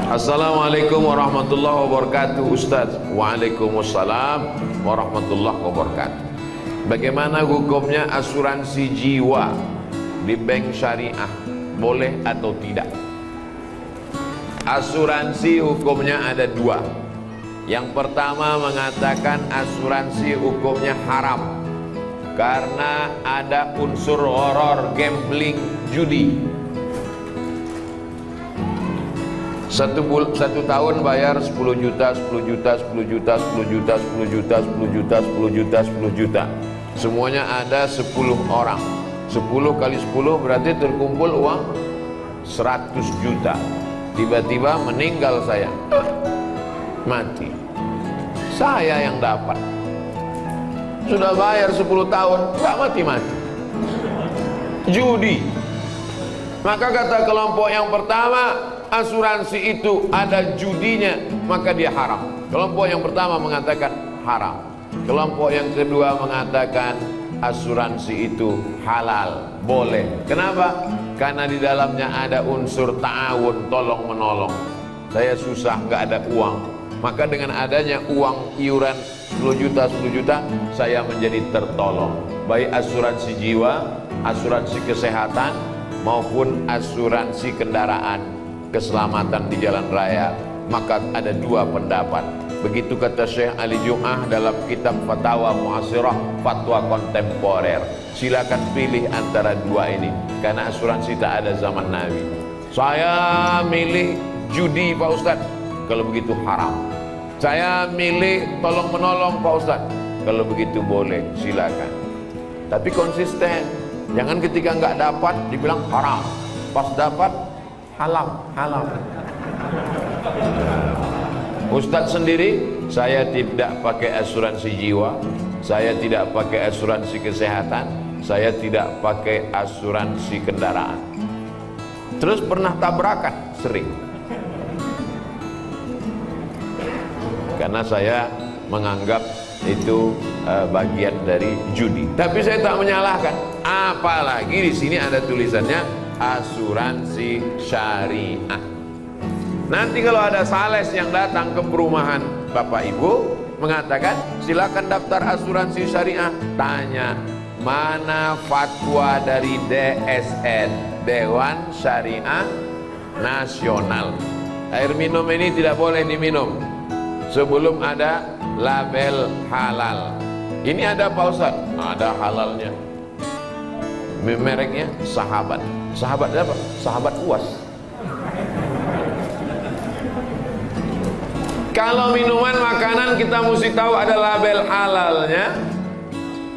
Assalamualaikum warahmatullahi wabarakatuh Ustaz. Waalaikumsalam warahmatullahi wabarakatuh. Bagaimana hukumnya asuransi jiwa di bank syariah? Boleh atau tidak? Asuransi hukumnya ada dua. Yang pertama mengatakan asuransi hukumnya haram karena ada unsur horor, gambling, judi. Satu tahun bayar 10 juta, 10 juta, 10 juta, 10 juta, 10 juta, 10 juta, 10 juta, 10 juta. Semuanya ada 10 orang. 10 kali 10 berarti terkumpul uang 100 juta. Tiba-tiba meninggal saya, mati. Saya yang dapat. Sudah bayar 10 tahun, nggak mati-mati. Judi. Maka kata kelompok yang pertama, asuransi itu ada judinya, maka dia haram. Kelompok yang pertama mengatakan haram. Kelompok yang kedua mengatakan asuransi itu halal, boleh. Kenapa? Karena di dalamnya ada unsur ta'awun, tolong menolong. Saya susah, nggak ada uang, maka dengan adanya uang iuran 10 juta, 10 juta, saya menjadi tertolong. Baik asuransi jiwa, asuransi kesehatan, maupun asuransi kendaraan, keselamatan di jalan raya. Maka ada dua pendapat. Begitu kata Syekh Ali Jum'ah dalam kitab Fatwa Mu'asirah, fatwa kontemporer. Silakan pilih antara dua ini, karena asuransi tak ada zaman Nabi. Saya milih judi Pak Ustaz, kalau begitu haram. Saya milih tolong menolong Pak Ustaz, kalau begitu boleh, silakan. Tapi konsisten. Jangan ketika nggak dapat dibilang haram, pas dapat halal. Ustadz sendiri, saya tidak pakai asuransi jiwa, saya tidak pakai asuransi kesehatan, saya tidak pakai asuransi kendaraan. Terus pernah tabrakan? Sering. Karena saya menganggap itu bagian dari judi. Tapi saya tak menyalahkan. Apalagi di sini ada tulisannya asuransi syariah. Nanti kalau ada sales yang datang ke perumahan Bapak Ibu mengatakan silakan daftar asuransi syariah, tanya mana fatwa dari DSN, Dewan Syariah Nasional. Air minum ini tidak boleh diminum sebelum ada label halal. Ini ada Pak Ustaz? Ada halalnya. Mereknya Sahabat. Sahabat apa? Sahabat Uas. Kalau minuman makanan kita mesti tahu ada label halalnya.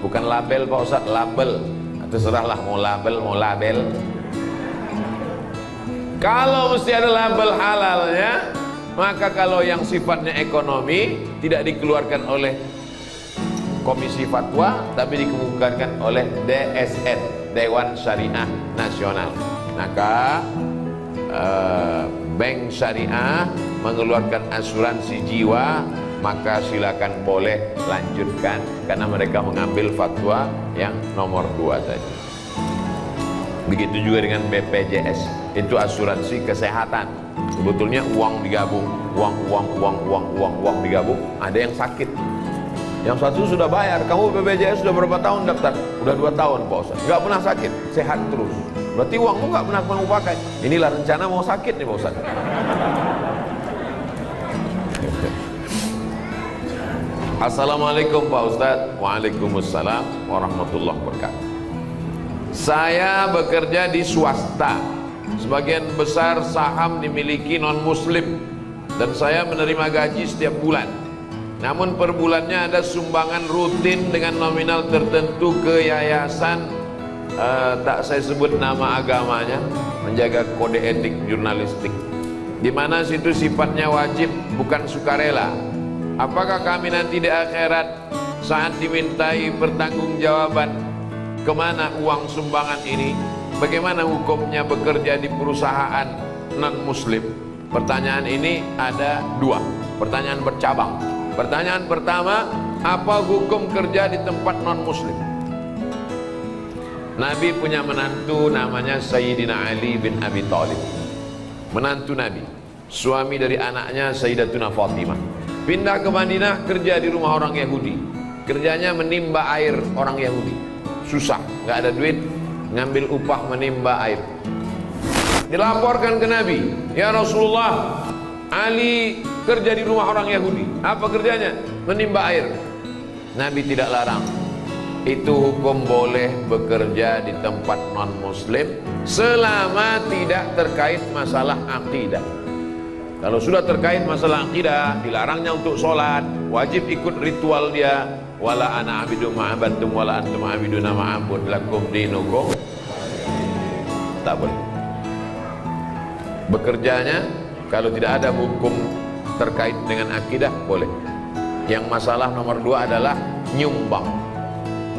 Bukan label Pak Ustaz, label. Terserahlah mau label, mau label. Kalau mesti ada label halalnya, maka kalau yang sifatnya ekonomi tidak dikeluarkan oleh Komisi Fatwa, tapi dikemukakan oleh DSN, Dewan Syariah Nasional. Maka bank syariah mengeluarkan asuransi jiwa, maka silakan boleh lanjutkan, karena mereka mengambil fatwa yang nomor 2 tadi. Begitu juga dengan BPJS, itu asuransi kesehatan. Sebetulnya uang digabung, uang digabung. Ada yang sakit, yang satu sudah bayar. Kamu BPJS sudah berapa tahun daftar? Udah 2 tahun Pak Ustaz. Nggak pernah sakit, sehat terus. Berarti uangmu nggak pernah kamu pakai. Inilah rencana mau sakit nih Pak Ustaz. Assalamualaikum Pak Ustaz. Waalaikumsalam warahmatullahi wabarakatuh. Saya bekerja di swasta. Sebagian besar saham dimiliki non-muslim, dan saya menerima gaji setiap bulan. Namun per bulannya ada sumbangan rutin dengan nominal tertentu ke yayasan, tak saya sebut nama agamanya, menjaga kode etik jurnalistik, di mana situ sifatnya wajib bukan sukarela. Apakah kami nanti di akhirat saat dimintai pertanggungjawaban kemana uang sumbangan ini? Bagaimana hukumnya bekerja di perusahaan non-muslim? Pertanyaan ini ada 2, pertanyaan bercabang. Pertanyaan pertama, apa hukum kerja di tempat non-muslim? Nabi punya menantu namanya Sayyidina Ali bin Abi Thalib, menantu Nabi. suami dari anaknya Sayyidatuna Fatimah. Pindah ke Madinah, kerja di rumah orang Yahudi. Kerjanya menimba air orang Yahudi. Susah, nggak ada duit, ngambil upah menimba air. Dilaporkan ke Nabi, ya Rasulullah, Ali kerja di rumah orang Yahudi. Apa kerjanya? Menimba air. Nabi tidak larang. Itu hukum boleh bekerja di tempat non muslim selama tidak terkait masalah akidah. Kalau sudah terkait masalah akidah, dilarangnya untuk sholat, wajib ikut ritual dia. Wala ana abidu ma'abantum wala antum abiduna ma'abud lakum dinukum. Tak boleh. Bekerjanya kalau tidak ada hukum terkait dengan akidah boleh. Yang masalah nomor 2 adalah nyumbang.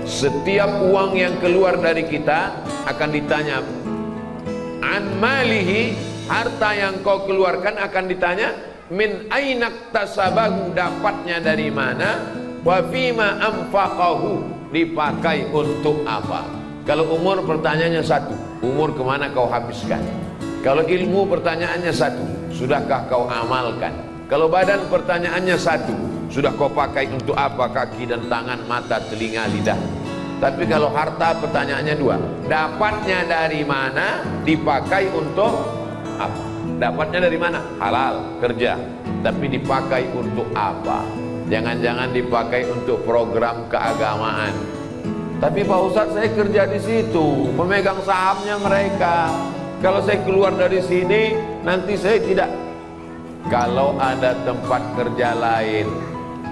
Setiap uang yang keluar dari kita akan ditanya an malihi, harta yang kau keluarkan akan ditanya min ainak tasabahu, dapatnya dari mana, wa fima anfaqahu, dipakai untuk apa. Kalau umur pertanyaannya satu, umur kemana kau habiskan. Kalau ilmu pertanyaannya satu, sudahkah kau amalkan. Kalau badan pertanyaannya satu, sudah kau pakai untuk apa kaki dan tangan, mata, telinga, lidah. Tapi kalau harta pertanyaannya 2, dapatnya dari mana, dipakai untuk apa. Dapatnya dari mana? Halal, kerja. Tapi dipakai untuk apa? Jangan-jangan dipakai untuk program keagamaan. Tapi Pak Ustadz, saya kerja di situ, pemegang sahamnya mereka. Kalau saya keluar dari sini, nanti saya tidak. Kalau ada tempat kerja lain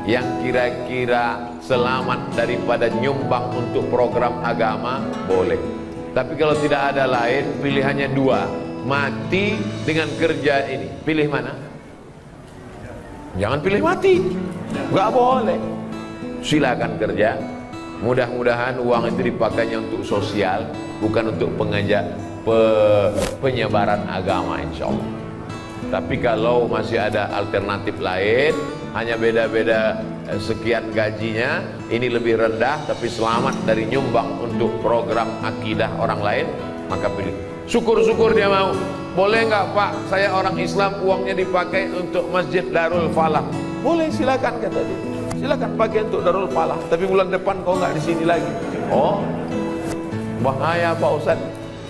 yang kira-kira selamat daripada nyumbang untuk program agama, boleh. Tapi kalau tidak ada lain, pilihannya 2, mati dengan kerja ini. Pilih mana? Jangan pilih mati, nggak boleh. Silakan kerja. Mudah-mudahan uang itu dipakainya untuk sosial, bukan untuk penyebaran agama, insya Allah. Tapi kalau masih ada alternatif lain, hanya beda-beda sekian gajinya, ini lebih rendah tapi selamat dari nyumbang untuk program akidah orang lain, maka pilih. Syukur-syukur dia mau. Boleh nggak Pak, saya orang Islam, uangnya dipakai untuk Masjid Darul Falah. Boleh, silakan kata dia. Silakan pakai untuk Darul Falah, tapi bulan depan kau nggak di sini lagi. Oh, bahaya Pak Ustaz.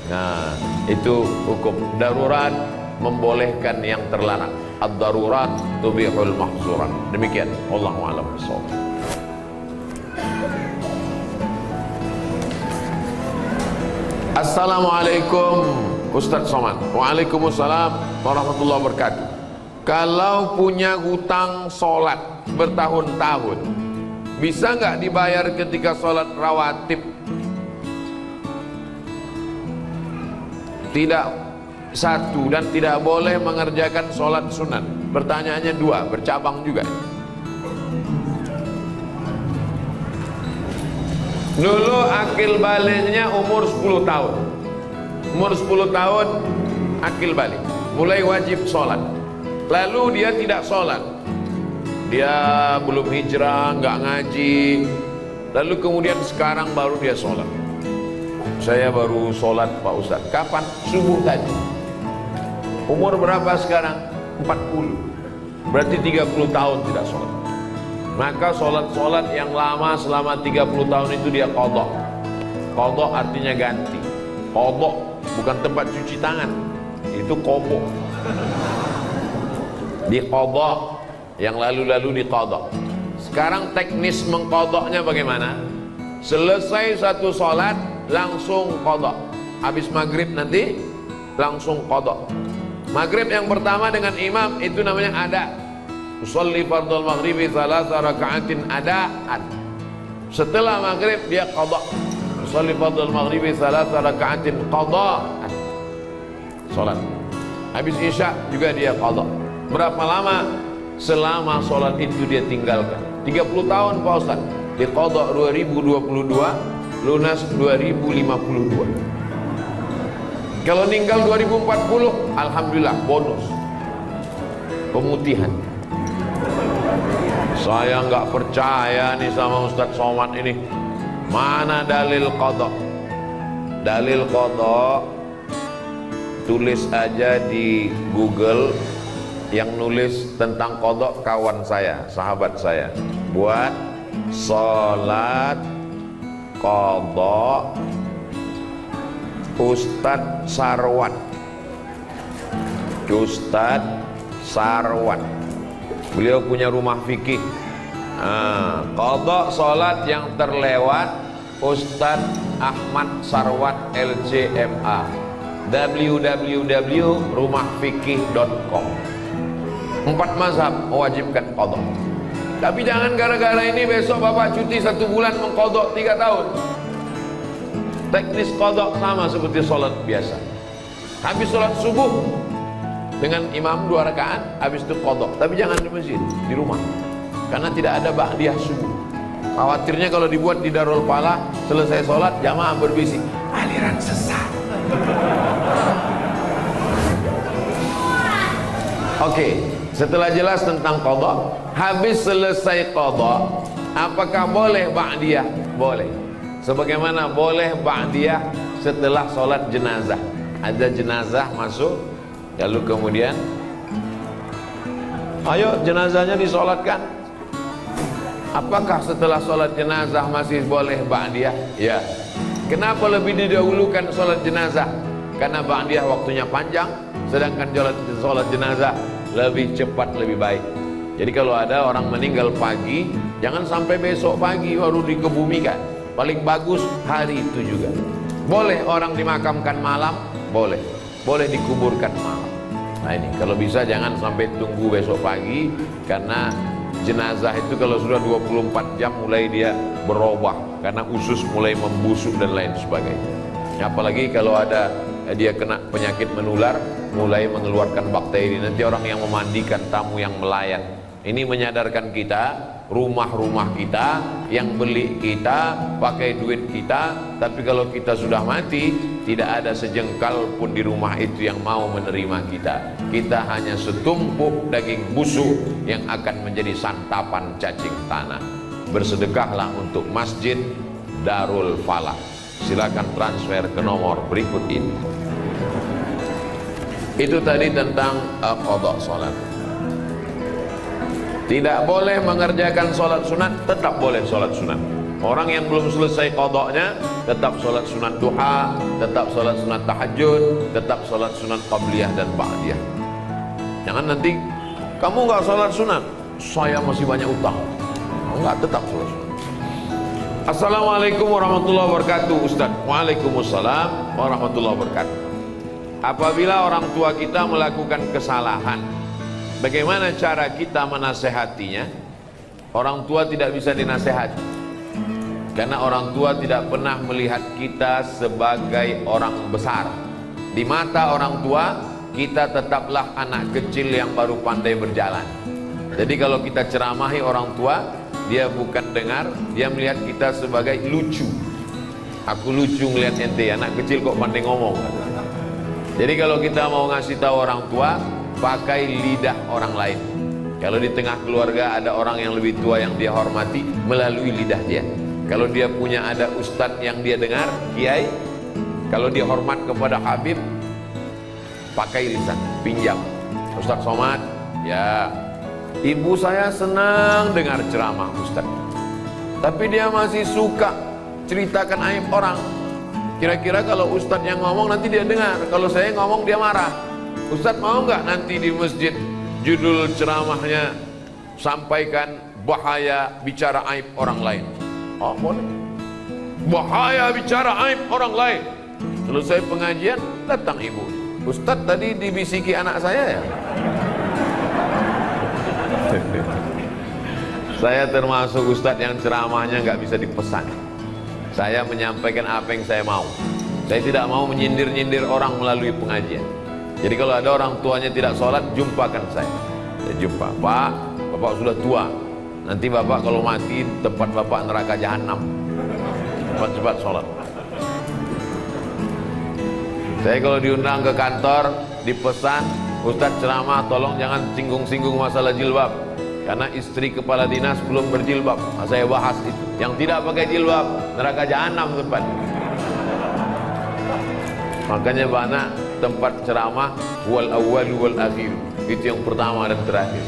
Nah, itu hukum darurat membolehkan yang terlarang. Ad-darurat tubihul mahzurat. Demikian, wallahu a'lam bishawab. Assalamualaikum Ustaz Somad. Waalaikumsalam warahmatullahi wabarakatuh. Kalau punya hutang sholat bertahun-tahun, bisa nggak dibayar ketika sholat rawatib? Tidak satu, dan tidak boleh mengerjakan sholat sunat. Pertanyaannya 2, bercabang juga. Dulu akil baliknya umur 10 tahun. Umur 10 tahun akil balik, mulai wajib sholat. Lalu dia tidak sholat, dia belum hijrah, nggak ngaji. Lalu kemudian sekarang baru dia sholat. Saya baru sholat Pak Ustaz. Kapan? Subuh tadi. Umur berapa sekarang? 40. Berarti 30 tahun tidak sholat. Maka sholat-sholat yang lama selama 30 tahun itu dia qadha. Qadha artinya ganti. Qadha bukan tempat cuci tangan, itu kobo. Di qadha, yang lalu-lalu di qadha. Sekarang teknis mengqadhanya bagaimana? Selesai satu sholat langsung qadha. Habis maghrib nanti langsung qadha. Maghrib yang pertama dengan imam itu namanya ada. Usolli fardhul maghribi thalatha raka'atin adaan. Setelah maghrib dia qadha. Usolli fardhul maghribi thalatha raka'atin qadaan. Salat. Habis isya juga dia qadha. Berapa lama? Selama salat itu dia tinggalkan. 30 tahun Pak Ustaz. Di qadha 2022, lunas 2052. Kalau ninggal 2040, alhamdulillah bonus pemutihan. Saya nggak percaya nih sama Ustadz Somad ini. Mana dalil qadha? Dalil qadha tulis aja di Google yang nulis tentang qadha kawan saya, sahabat saya. Buat sholat qadha Ustadz Sarwan. Ustadz Sarwan, beliau punya rumah fikih. Qadha sholat yang terlewat Ustadz Ahmad Sarwan LCMA, www.rumahfikih.com. 4 mazhab mewajibkan qadha. Tapi jangan gara-gara ini besok bapak cuti 1 bulan mengqadha 3 tahun. Teknis qadha sama seperti sholat biasa. Habis sholat subuh dengan imam 2 rakaat, habis itu qadha. Tapi jangan di masjid, di rumah, karena tidak ada ba'diyah subuh. Khawatirnya kalau dibuat di Darul Falah, selesai sholat jamaah berbisik, aliran sesat. Oke, setelah jelas tentang qadha, habis selesai qadha, apakah boleh ba'diyah? Boleh. Sebagaimana boleh ba'diyah setelah sholat jenazah. Ada jenazah masuk, lalu kemudian ayo jenazahnya disolatkan. Apakah setelah sholat jenazah masih boleh ba'diyah? Ya. Kenapa lebih didahulukan sholat jenazah? Karena ba'diyah waktunya panjang, sedangkan sholat jenazah lebih cepat, lebih baik. Jadi kalau ada orang meninggal pagi, jangan sampai besok pagi baru dikebumikan. Paling bagus hari itu juga. Boleh orang dimakamkan malam, boleh. Boleh dikuburkan malam. Nah ini kalau bisa jangan sampai tunggu besok pagi, karena jenazah itu kalau sudah 24 jam mulai dia berubah, karena usus mulai membusuk dan lain sebagainya. Apalagi kalau ada dia kena penyakit menular, mulai mengeluarkan bakteri, nanti orang yang memandikan tamu yang melayat. Ini menyadarkan kita, rumah-rumah kita yang beli kita, pakai duit kita, tapi kalau kita sudah mati, tidak ada sejengkal pun di rumah itu yang mau menerima kita. Kita hanya setumpuk daging busuk yang akan menjadi santapan cacing tanah. Bersedekahlah untuk Masjid Darul Falah. Silakan transfer ke nomor berikut ini. Itu tadi tentang qadha salat. Tidak boleh mengerjakan sholat sunat, tetap boleh sholat sunat. Orang yang belum selesai qadhanya tetap sholat sunat duha, tetap sholat sunat tahajud, tetap sholat sunat qabliyah dan ba'diyah. Jangan nanti kamu nggak sholat sunat, saya masih banyak utang. Enggak, tetap sholat sunat. Assalamualaikum warahmatullahi wabarakatuh, Ustaz. Waalaikumsalam warahmatullahi wabarakatuh. Apabila orang tua kita melakukan kesalahan, bagaimana cara kita menasehatinya? Orang tua tidak bisa dinasehati, karena orang tua tidak pernah melihat kita sebagai orang besar. Di mata orang tua, kita tetaplah anak kecil yang baru pandai berjalan. Jadi kalau kita ceramahi orang tua, dia bukan dengar, dia melihat kita sebagai lucu. Aku lucu ngeliat ente, anak kecil kok pandai ngomong. Jadi kalau kita mau ngasih tahu orang tua, pakai lidah orang lain. Kalau di tengah keluarga ada orang yang lebih tua yang dia hormati, melalui lidah dia. Kalau dia punya ada ustadz yang dia dengar, kiai, kalau dia hormat kepada Habib, pakai lisan, pinjam. Ustadz Somad, ya, ibu saya senang dengar ceramah Ustadz, tapi dia masih suka ceritakan aib orang. Kira-kira kalau ustadz yang ngomong nanti dia dengar, kalau saya ngomong dia marah. Ustadz mau nggak nanti di masjid judul ceramahnya sampaikan bahaya bicara aib orang lain? Oh boleh. Bahaya bicara aib orang lain. Selesai pengajian datang ibu, Ustadz tadi dibisiki anak saya ya. Saya termasuk ustadz yang ceramahnya nggak bisa dipesan. Saya menyampaikan apa yang saya mau. Saya tidak mau menyindir-nyindir orang melalui pengajian. Jadi kalau ada orang tuanya tidak sholat, jumpakan saya. Saya jumpa, Pak, Bapak sudah tua. Nanti Bapak kalau mati, tempat Bapak neraka jahanam. Cepat-cepat sholat. Saya kalau diundang ke kantor, dipesan, Ustadz ceramah tolong jangan singgung-singgung masalah jilbab, karena istri kepala dinas belum berjilbab. Saya bahas itu. Yang tidak pakai jilbab, neraka jahanam tempatnya. Makanya banyak tempat ceramah wal awwal wal akhir. Itu yang pertama dan terakhir.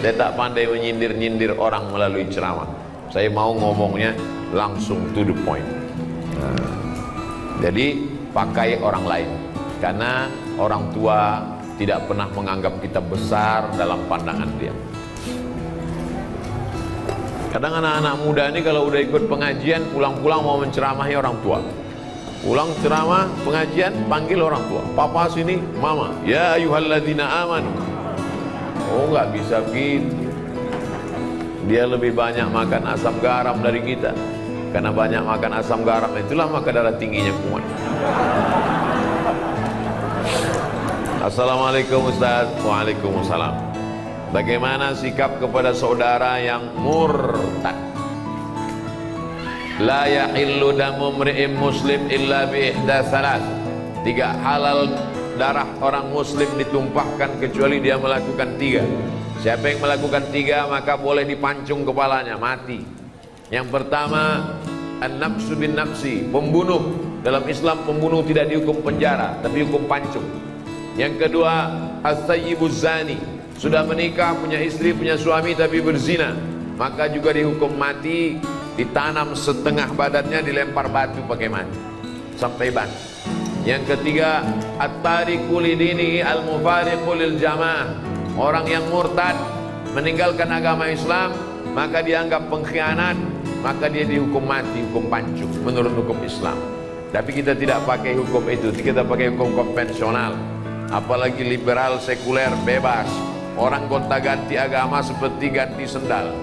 Saya tak pandai menyindir-nyindir orang melalui ceramah. Saya mau ngomongnya langsung to the point. Jadi pakai orang lain, karena orang tua tidak pernah menganggap kita besar dalam pandangan dia. Kadang anak-anak muda ini kalau udah ikut pengajian, pulang-pulang mau menceramahi orang tua. Pulang ceramah, pengajian, panggil orang tua. Papa sini, mama. Ya ayyuhalladzina amanu. Oh, nggak bisa gitu. Dia lebih banyak makan asam garam dari kita. Karena banyak makan asam garam, itulah maka darah tingginya kuat. Assalamualaikum Ustaz. Waalaikumsalam. Bagaimana sikap kepada saudara yang murtad? La yahillu damu mri'in muslim illa bi ihda salas. Tiga halal darah orang muslim ditumpahkan kecuali dia melakukan tiga. Siapa yang melakukan tiga maka boleh dipancung kepalanya, mati. Yang pertama, an-nafsu bin nafsi, pembunuh. Dalam Islam pembunuh tidak dihukum penjara, tapi hukum pancung. Yang kedua, as-sayyibuz zani, sudah menikah, punya istri, punya suami tapi berzina, maka juga dihukum mati, ditanam setengah badannya, dilempar batu pakai mati sampai mati. Yang ketiga, at-tariqu lidinihi al-mufariqu lil jamaah, orang yang murtad meninggalkan agama Islam maka dianggap pengkhianat, maka dia dihukum mati, hukum pancung menurut hukum Islam. Tapi kita tidak pakai hukum itu, kita pakai hukum konvensional. Apalagi liberal sekuler bebas. Orang gonta-ganti agama seperti ganti sendal,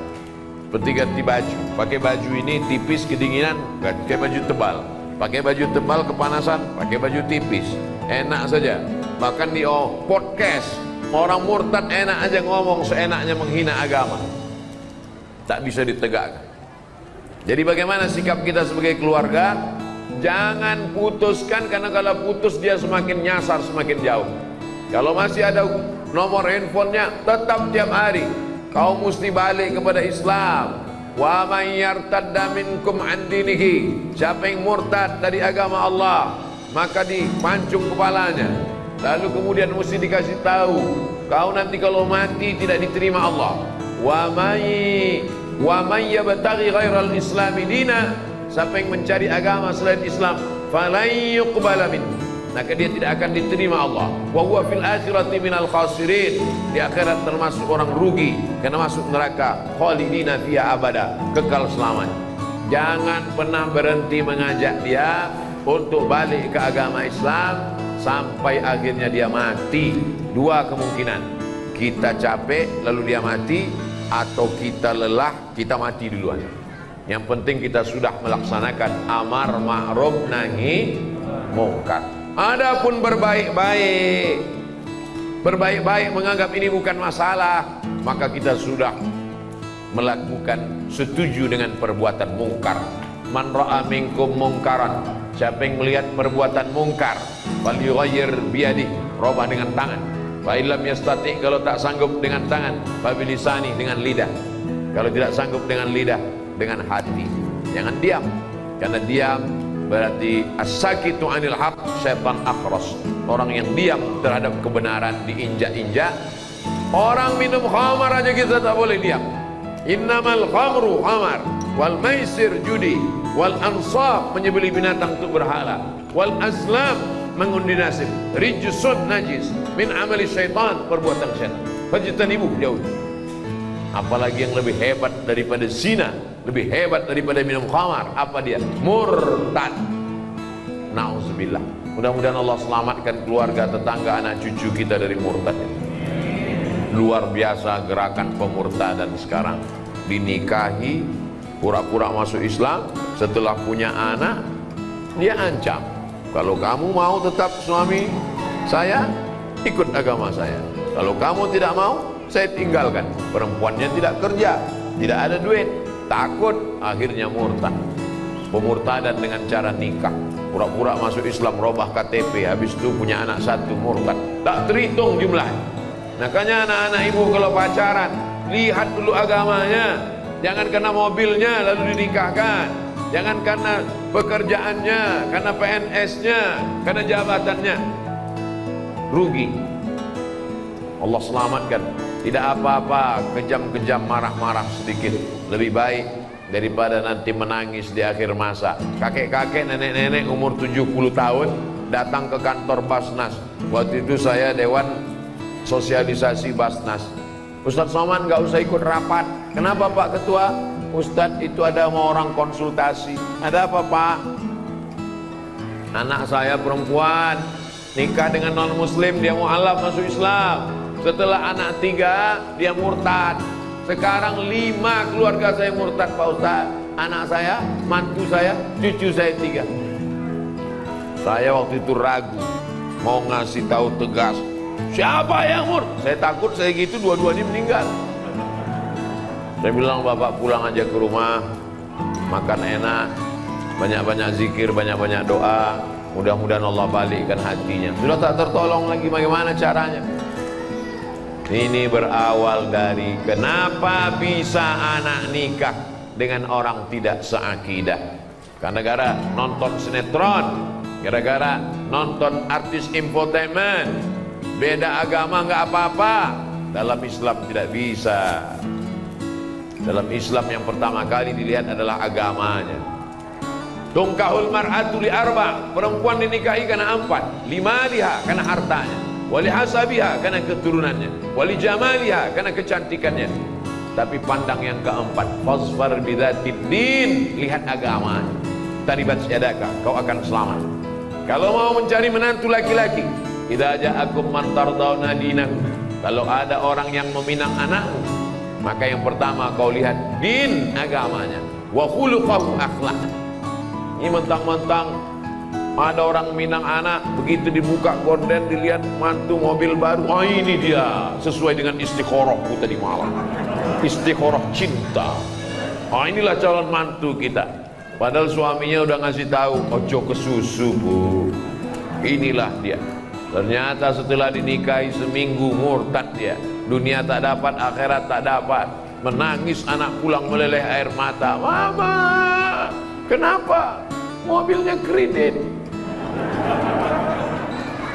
seperti ganti baju. Pakai baju ini tipis kedinginan, pakai baju tebal. Pakai baju tebal kepanasan, pakai baju tipis. Enak saja. Bahkan di podcast orang murtad enak aja ngomong, seenaknya menghina agama. Tak bisa ditegakkan. Jadi bagaimana sikap kita sebagai keluarga? Jangan putuskan, karena kalau putus dia semakin nyasar, semakin jauh. Kalau masih ada nomor handphonenya, tetap tiap hari kau mesti balik kepada Islam. Wa may yartadda minkum an dinihi, siapa yang murtad dari agama Allah maka dipancung kepalanya. Lalu kemudian mesti dikasih tahu, kau nanti kalau mati tidak diterima Allah. Wa may yabtaghi ghairal islami dina, siapa yang mencari agama selain Islam, falan yuqbala minhu, maka dia tidak akan diterima Allah. Wa huwa fil akhirati minal khasirin, di akhirat termasuk orang rugi, karena masuk neraka khalidina fiha abada, kekal selamanya. Jangan pernah berhenti mengajak dia untuk balik ke agama Islam sampai akhirnya dia mati. Dua kemungkinan, kita capek lalu dia mati, atau kita lelah, kita mati duluan. Yang penting kita sudah melaksanakan amar ma'ruf nahi mungkar. Adapun berbaik-baik menganggap ini bukan masalah, maka kita sudah melakukan setuju dengan perbuatan mungkar. Man ra'a minkum mungkaran, siapa yang melihat perbuatan mungkar, falyughayyir biyadihi, rubah dengan tangan. Fa illam yastati', kalau tak sanggup dengan tangan, fa bilisani, dengan lidah. Kalau tidak sanggup dengan lidah, dengan hati. Jangan diam, karena diam berarti as-sakitu 'anil haq syaitan akhras. Orang yang diam terhadap kebenaran diinjak-injak. Orang minum khamar aja kita tak boleh diam. Innamal khamru khamar, wal maisir judi, wal ansab menyembelih binatang untuk berhala, wal azlam mengundi nasib, rijsun najis min amali syaitan, perbuatan syaitan. Fajtanibuh, jauh. Apalagi yang lebih hebat daripada zina, lebih hebat daripada minum khamar, apa dia? Murtad. Nauzubillah. Mudah-mudahan Allah selamatkan keluarga, tetangga, anak cucu kita dari murtad. Luar biasa gerakan pemurtadan sekarang. Dinikahi, pura-pura masuk Islam, setelah punya anak dia ancam, kalau kamu mau tetap suami saya, ikut agama saya. Kalau kamu tidak mau, saya tinggalkan. Perempuannya tidak kerja, tidak ada duit, takut, akhirnya murtad. Pemurtadan dengan cara nikah, pura-pura masuk Islam, robah KTP, habis itu punya anak satu, murtad. Tak terhitung jumlahnya. Makanya anak-anak ibu kalau pacaran, lihat dulu agamanya. Jangan karena mobilnya lalu dinikahkan. Jangan karena pekerjaannya, karena PNS-nya, karena jabatannya. rugi. Allah selamatkan. Tidak apa-apa kejam-kejam, marah-marah sedikit, lebih baik daripada nanti menangis di akhir masa. Kakek-kakek, nenek-nenek umur 70 tahun datang ke kantor Basnas. Waktu itu saya dewan sosialisasi Basnas. Ustadz Somad nggak usah ikut rapat. Kenapa Pak Ketua? Ustadz itu ada mau orang konsultasi. Ada apa Pak? Anak saya perempuan nikah dengan non muslim, dia mau alaf masuk Islam. Setelah anak 3 dia murtad. Sekarang 5 keluarga saya murtad Pak Ustaz. Anak saya, mantu saya, cucu saya 3. Saya waktu itu ragu mau ngasih tahu tegas, siapa yang saya takut saya gitu dua-duanya meninggal. Saya bilang bapak pulang aja ke rumah, makan enak, banyak-banyak zikir, banyak-banyak doa, mudah-mudahan Allah balikkan hatinya. Sudah tak tertolong lagi, bagaimana caranya? Ini berawal dari kenapa bisa anak nikah dengan orang tidak seakidah. Karena gara nonton sinetron, gara-gara nonton artis infotainment. Beda agama nggak apa-apa. Dalam Islam tidak bisa. Dalam Islam yang pertama kali dilihat adalah agamanya. Tungkahul mar'atu li arba', perempuan dinikahi karena 4. Limaliha karena hartanya, wali hasabiha karena keturunannya, wali jamaliha karena kecantikannya. Tapi pandang yang keempat, fasfar bidzatid din, lihat agamanya. Taribat yadaka, kau akan selamat. Kalau mau mencari menantu laki-laki, idza ja'akum man tardawna dinahu, kalau ada orang yang meminang anakmu, maka yang pertama kau lihat din, agamanya, wa khuluquhu, akhlak. Ini mentang-mentang ada orang minang anak, begitu dibuka gorden dilihat mantu mobil baru, oh ini dia sesuai dengan istikharahku tadi malam, istikharah cinta. Oh inilah calon mantu kita. Padahal suaminya udah ngasih tahu, ojo ke susu bu, inilah dia. Ternyata setelah dinikahi seminggu murtad dia, dunia tak dapat, akhirat tak dapat. Menangis anak pulang meleleh air mata, mama kenapa? Mobilnya kredit.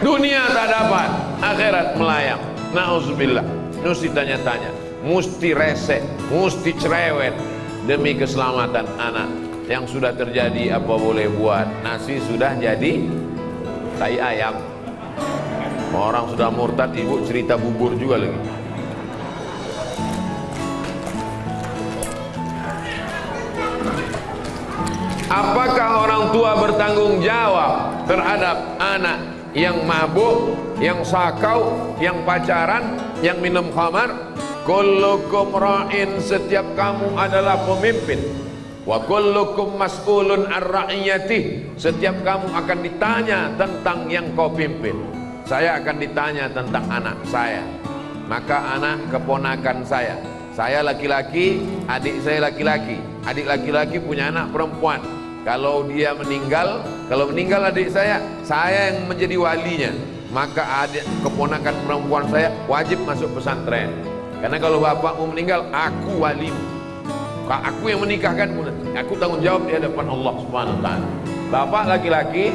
Dunia tak dapat, akhirat melayang. Nauzubillah. Mesti tanya-tanya, mesti rese, mesti cerewet demi keselamatan anak. Yang sudah terjadi apa boleh buat, nasi sudah jadi tai ayam. Orang sudah murtad, ibu cerita bubur juga lagi. Apakah orang tua bertanggung jawab terhadap anak yang mabuk, yang sakau, yang pacaran, yang minum khamar? Kullukum ra'in, setiap kamu adalah pemimpin. Wa kullukum mas'ulun ar-ra'iyatih, setiap kamu akan ditanya tentang yang kau pimpin. Saya akan ditanya tentang anak saya. Maka anak keponakan saya laki-laki, adik saya laki-laki. Adik laki-laki punya anak perempuan. Kalau dia meninggal, kalau meninggal adik saya yang menjadi walinya. Maka adik keponakan perempuan saya wajib masuk pesantren. Karena kalau bapakmu meninggal, aku walimu. Aku yang menikahkan, aku tanggung jawab di hadapan Allah Subhanahu wa taala. Bapak laki-laki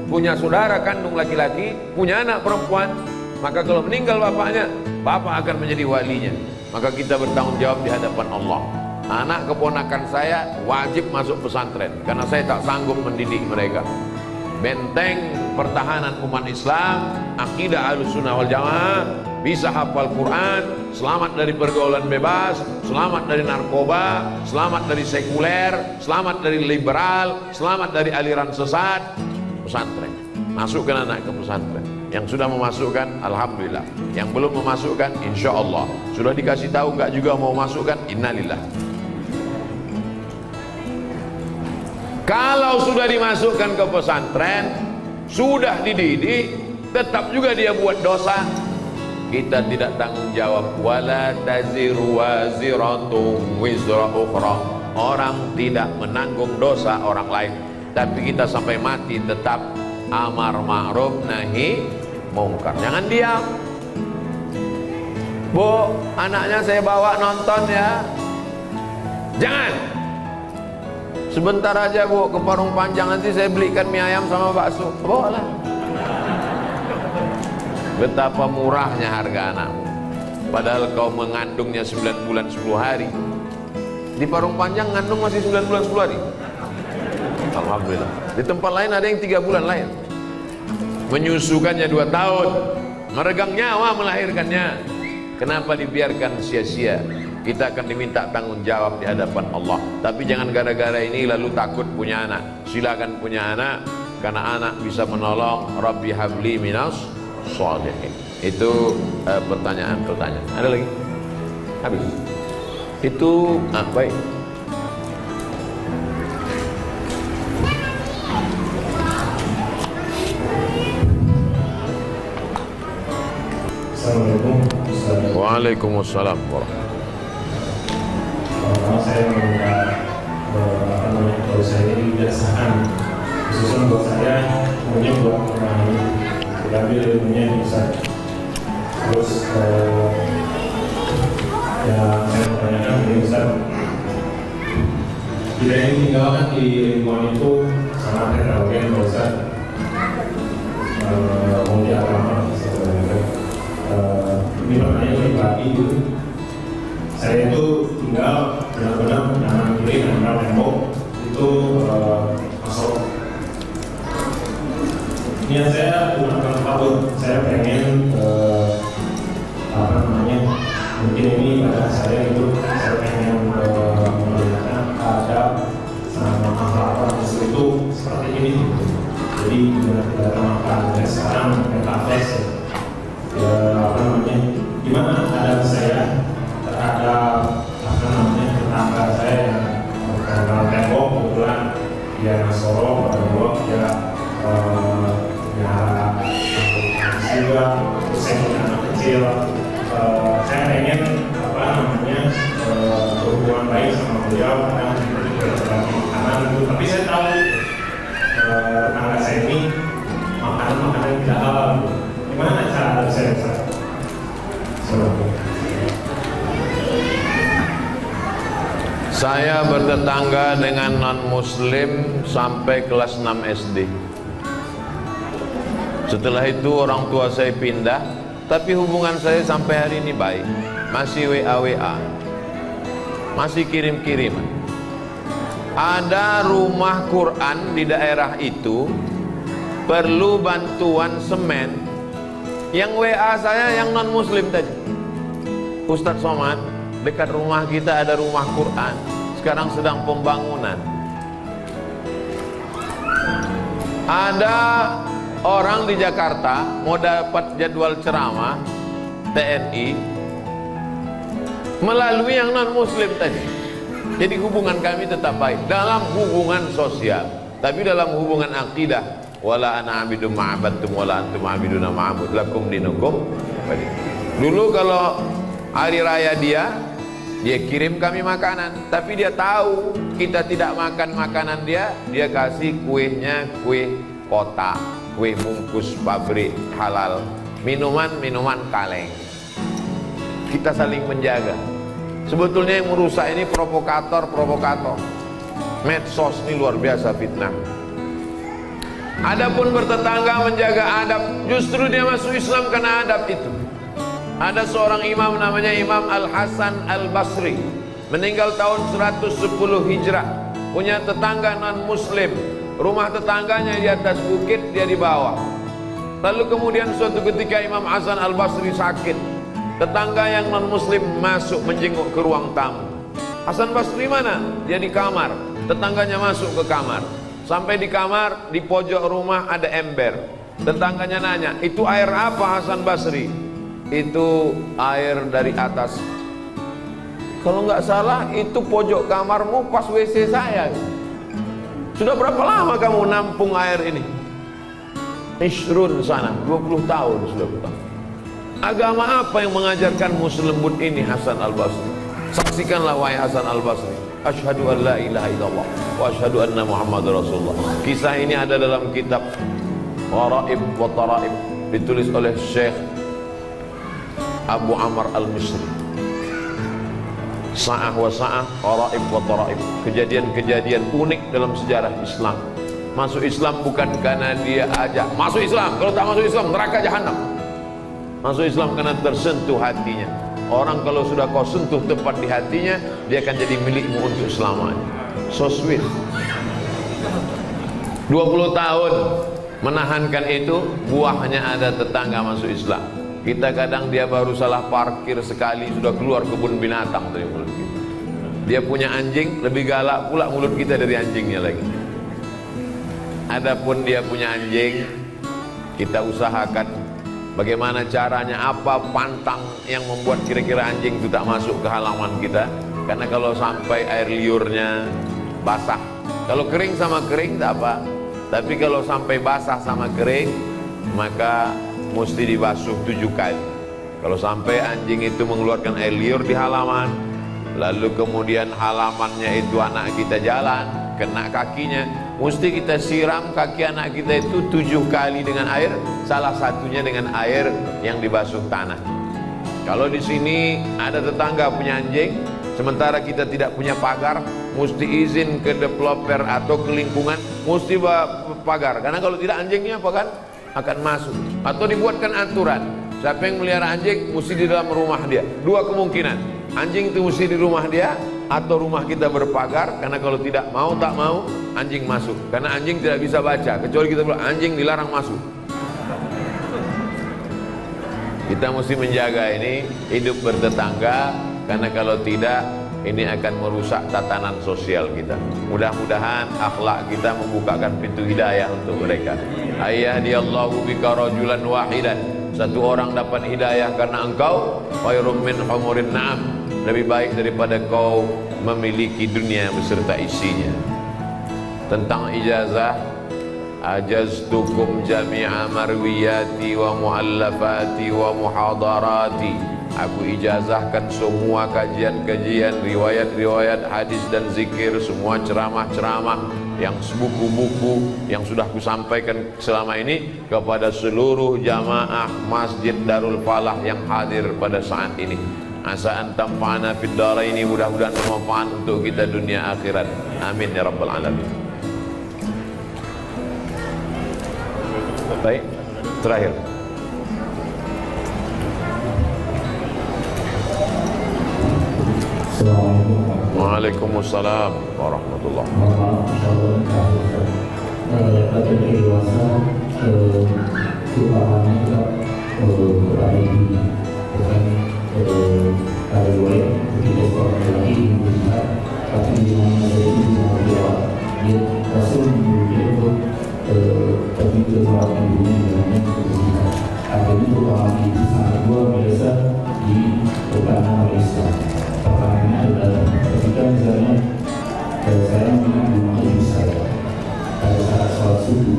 punya saudara kandung laki-laki, punya anak perempuan, maka kalau meninggal bapaknya, bapak akan menjadi walinya. Maka kita bertanggung jawab di hadapan Allah. Anak keponakan saya wajib masuk pesantren karena saya tak sanggup mendidik mereka. Benteng pertahanan umat Islam, akidah Ahlussunnah wal Jamaah, bisa hafal Quran, selamat dari pergaulan bebas, selamat dari narkoba, selamat dari sekuler, selamat dari liberal, selamat dari aliran sesat. Pesantren, masukkan anak ke pesantren. Yang sudah memasukkan, alhamdulillah. Yang belum memasukkan, insya Allah. Sudah dikasih tahu nggak juga mau masukkan, innalillah. Kalau sudah dimasukkan ke pesantren, sudah dididik, tetap juga dia buat dosa, kita tidak tanggung jawab. Wala taziru waziratun wizra ukhra, orang tidak menanggung dosa orang lain. Tapi kita sampai mati tetap amar ma'ruf nahi mungkar. Jangan diam. Bu, anaknya saya bawa nonton ya. Jangan. Sebentar aja bu, ke Parung Panjang, nanti saya belikan mie ayam sama bakso. Boleh. Betapa murahnya harga anak. Padahal kau mengandungnya 9 bulan 10 hari. Di Parung Panjang ngandung masih 9 bulan 10 hari. Alhamdulillah. Di tempat lain ada yang 3 bulan lain. Menyusukannya 2 tahun. Meregang nyawa melahirkannya. Kenapa dibiarkan sia-sia? Kita akan diminta tanggung jawab di hadapan Allah. Tapi jangan gara-gara ini lalu takut punya anak. Silakan punya anak, karena anak bisa menolong. Rabbi habli minas sholihin. Itu pertanyaan-pertanyaan. Ada lagi? Habis. Itu baik. Assalamualaikum. Waalaikumsalam warahmatullahi. Saya meminta kalau saya ini kebiasaan khususnya buat saya punya buat orang ini diambil ilmunya bisa terus ya saya pertanyakan ini Ustaz, kita ini tinggalkan di lingkungan itu sangat heterogen Ustaz, multi agama sebenarnya. Ini pertanyaan pribadi gitu. Saya itu tinggal benar-benar kanan kiri dan tembok itu masuk. Niat saya bukan kabur, saya pengen mungkin ini pada saya itu saya pengen melihatkan ada masalah musuh itu seperti ini. Jadi tidak termakan sekarang metaverse ya. Gimana keadaan saya terhadap tetangga saya yang berkenal tembok, kebetulan dia Nasoro, dia juga terus saya punya anak kecil. Saya pengen berhubungan baik sama beliau karena berbagi makanan itu, tapi saya tahu tetangga saya ini makanan tidak halal. Gimana cara saya Saya bertetangga dengan non-muslim sampai kelas 6 SD. Setelah itu orang tua saya pindah, tapi hubungan saya sampai hari ini baik. Masih WA-WA, masih kirim-kiriman. Ada rumah Quran di daerah itu perlu bantuan semen. Yang WA saya yang non-muslim tadi, Ustadz Somad, dekat rumah kita ada rumah Quran, sekarang sedang pembangunan. Ada orang di Jakarta mau dapat jadwal ceramah TNI melalui yang non-muslim tadi. Jadi hubungan kami tetap baik dalam hubungan sosial, tapi dalam hubungan akidah, wala ana abidum ma'abadtum wala antum abiduna ma'abud lakum dinukum. Dulu kalau hari raya dia kirim kami makanan, tapi dia tahu kita tidak makan makanan dia kasih kuehnya kue kotak, kue bungkus pabrik halal, minuman kaleng. Kita saling menjaga. Sebetulnya yang merusak ini provokator. Medsos ini luar biasa fitnah. Adapun bertetangga menjaga adab, justru dia masuk Islam karena adab itu. Ada seorang imam namanya Imam Al-Hasan Al-Basri, meninggal tahun 110 Hijrah, punya tetangga non-muslim. Rumah tetangganya di atas bukit, dia di bawah. Lalu kemudian suatu ketika Imam Hasan Al-Basri sakit. Tetangga yang non-muslim masuk menjenguk ke ruang tamu. Hasan Basri mana? Dia di kamar. Tetangganya masuk ke kamar. Sampai di kamar, di pojok rumah ada ember. Tetangganya nanya, itu air apa Hasan Basri? Itu air dari atas. Kalau nggak salah itu pojok kamarmu pas WC saya. Sudah berapa lama kamu nampung air ini? Ishrun sana, 20 tahun sudah bertahun. Agama apa yang mengajarkan lembut ini Hasan Al-Basri? Saksikanlah wahai Hasan Al-Basri. Asyhadu an la ilaha illallah wa asyhadu anna Muhammadar Rasulullah. Kisah ini ada dalam kitab Gharaib wa Taraib, ditulis oleh Syekh Abu Amr Al-Misri. Sa'ah wa sa'ah, Gharaib wa Taraib. Kejadian-kejadian unik dalam sejarah Islam. Masuk Islam bukan karena dia ajak masuk Islam, kalau tak masuk Islam neraka jahanam. Masuk Islam karena tersentuh hatinya. Orang kalau sudah kau sentuh tepat di hatinya, dia akan jadi milikmu untuk selamanya. So sweet. 20 tahun menahankan itu, buahnya ada tetangga masuk Islam. Kita kadang dia baru salah parkir sekali sudah keluar kebun binatang dari mulut kita. Dia punya anjing, lebih galak pula mulut kita dari anjingnya lagi. Adapun dia punya anjing, kita usahakan bagaimana caranya, apa pantang yang membuat kira-kira anjing itu tak masuk ke halaman kita. Karena kalau sampai air liurnya basah, kalau kering sama kering tak apa, tapi kalau sampai basah sama kering, maka mesti dibasuh 7 kali. Kalau sampai anjing itu mengeluarkan air liur di halaman, lalu kemudian halamannya itu anak kita jalan, kena kakinya, mesti kita siram kaki anak kita itu 7 kali dengan air, salah satunya dengan air yang dibasuh tanah. Kalau di sini ada tetangga punya anjing, sementara kita tidak punya pagar, mesti izin ke developer atau ke lingkungan, mesti pagar. Karena kalau tidak anjingnya apa kan akan masuk. Atau dibuatkan aturan, siapa yang melihara anjing mesti di dalam rumah dia. 2 kemungkinan, anjing itu mesti di rumah dia atau rumah kita berpagar. Karena kalau tidak mau, tak mau, anjing masuk. Karena anjing tidak bisa baca, kecuali kita bilang anjing dilarang masuk. Kita mesti menjaga ini hidup bertetangga, karena kalau tidak ini akan merusak tatanan sosial kita. Mudah-mudahan akhlak kita membukakan pintu hidayah untuk mereka. Ayyadiyallahu bika rajulan wahidan, satu orang dapat hidayah karena engkau, khairum min humurin na'am, lebih baik daripada kau memiliki dunia beserta isinya. Tentang ijazah, ajaztukum jami'a marwiyati wa muallafati wa muhadarati, aku ijazahkan semua kajian-kajian, riwayat-riwayat hadis dan zikir, semua ceramah-ceramah, yang buku-buku yang sudah kusampaikan selama ini kepada seluruh jamaah Masjid Darul Falah yang hadir pada saat ini. Asa an tanfa'ana fid dharaini, mudah-mudahan bermanfaat untuk kita dunia akhirat. Amin ya rabbal alamin. Baik, terakhir. Waalaikumsalam warahmatullahi wabarakatuh. Pertanyaannya adalah ketika misalnya saya mengingat di rumah ibu saya pada saat sholat subuh,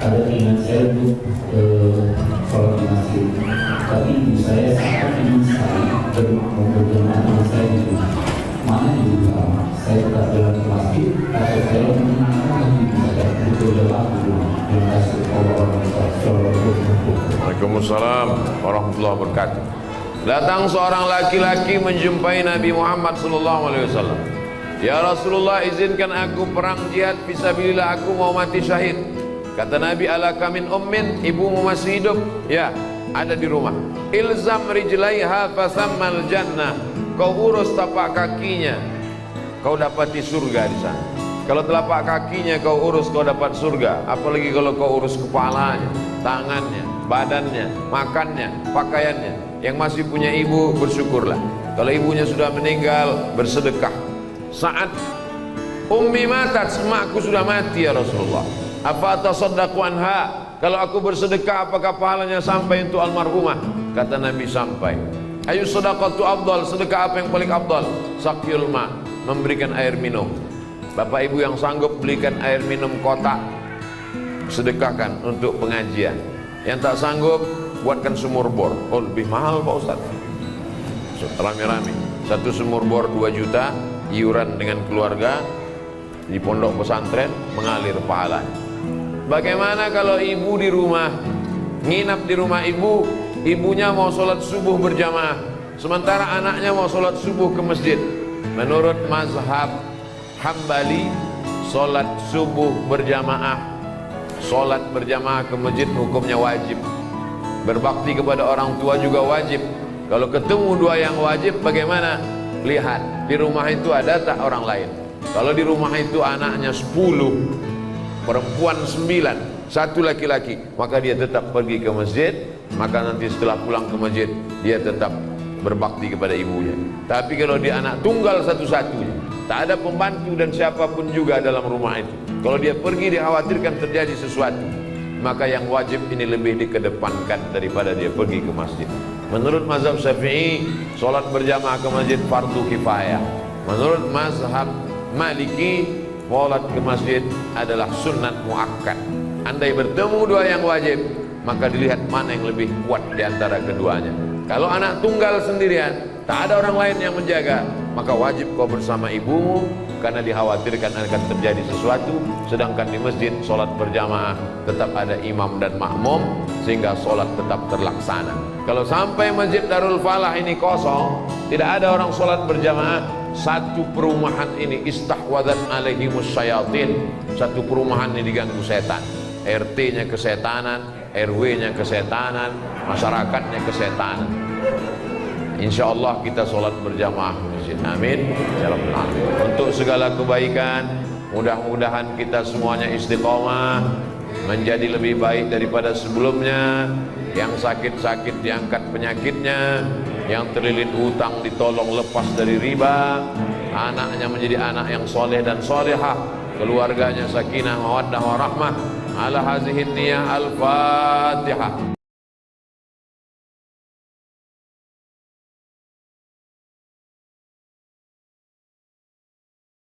ada keinginan saya untuk sholat di masjid, tapi ibu saya sangat ingin sekali berjamaah dengan saya di rumah. Mana yang lebih utama? Saya tetap jalan ke masjid atau saya mengingatkan ibu saya untuk berjamaah di rumah? Terima kasih. Waalaikumsalam warahmatullahi wabarakatuh. Datang seorang laki-laki menjumpai Nabi Muhammad SAW. Ya Rasulullah, izinkan aku perang jihad fisabilillah, aku mau mati syahid. Kata Nabi, alaka min ummin, ibumu masih hidup? Ya, ada di rumah. Ilzam rijlaiha fasammal jannah, kau urus tapak kakinya, kau dapati surga di sana. Kalau telapak kakinya kau urus, kau dapat surga. Apalagi kalau kau urus kepalanya, tangannya, badannya, makannya, pakaiannya. Yang masih punya ibu, bersyukurlah. Kalau ibunya sudah meninggal, bersedekah. Saat ummi matat, emakku sudah mati ya Rasulullah, apa tasaddaqu anha, kalau aku bersedekah apakah pahalanya sampai untuk almarhumah? Kata Nabi, sampai. Ayu sedekatu afdal, sedekah apa yang paling afdal? Sakyul ma, memberikan air minum. Bapak ibu yang sanggup belikan air minum kotak, sedekahkan untuk pengajian. Yang tak sanggup, buatkan sumur bor. Oh, lebih mahal Pak Ustaz. Rame-rame. Satu sumur bor 2 juta, iuran dengan keluarga di pondok pesantren, mengalir pahalanya. Bagaimana kalau ibu di rumah, nginap di rumah ibu, ibunya mau sholat subuh berjamaah, sementara anaknya mau sholat subuh ke masjid? Menurut mazhab Hambali, sholat subuh berjamaah, sholat berjamaah ke masjid hukumnya wajib. Berbakti kepada orang tua juga wajib. Kalau ketemu dua yang wajib, bagaimana? Lihat, di rumah itu ada tak orang lain? Kalau di rumah itu anaknya 10, perempuan 9, 1 laki-laki, maka dia tetap pergi ke masjid. Maka nanti setelah pulang ke masjid, dia tetap berbakti kepada ibunya. Tapi kalau dia anak tunggal satu-satunya, tak ada pembantu dan siapapun juga dalam rumah itu, kalau dia pergi dikhawatirkan terjadi sesuatu, maka yang wajib ini lebih dikedepankan daripada dia pergi ke masjid. Menurut mazhab Syafi'i, solat berjamaah ke masjid fardu kifayah. Menurut mazhab Maliki, solat ke masjid adalah sunnat muakkad. Andai bertemu dua yang wajib, maka dilihat mana yang lebih kuat di antara keduanya. Kalau anak tunggal sendirian, tak ada orang lain yang menjaga, maka wajib kau bersama ibumu, karena dikhawatirkan akan terjadi sesuatu. Sedangkan di masjid solat berjamaah tetap ada imam dan makmum, sehingga solat tetap terlaksana. Kalau sampai masjid Darul Falah ini kosong, tidak ada orang solat berjamaah, satu perumahan ini istahwadat alaihimus syayatin, satu perumahan ini diganggu setan. RT-nya kesetanan, RW-nya kesetanan, masyarakatnya kesetanan. Insya Allah kita sholat berjamaah masjid. Amin. Untuk segala kebaikan, mudah-mudahan kita semuanya istiqomah, menjadi lebih baik daripada sebelumnya. Yang sakit-sakit diangkat penyakitnya, yang terlilit hutang ditolong lepas dari riba, anaknya menjadi anak yang soleh dan solehah, keluarganya sakinah mawaddah warahmah. Ala hazihin niyah al-Fatihah.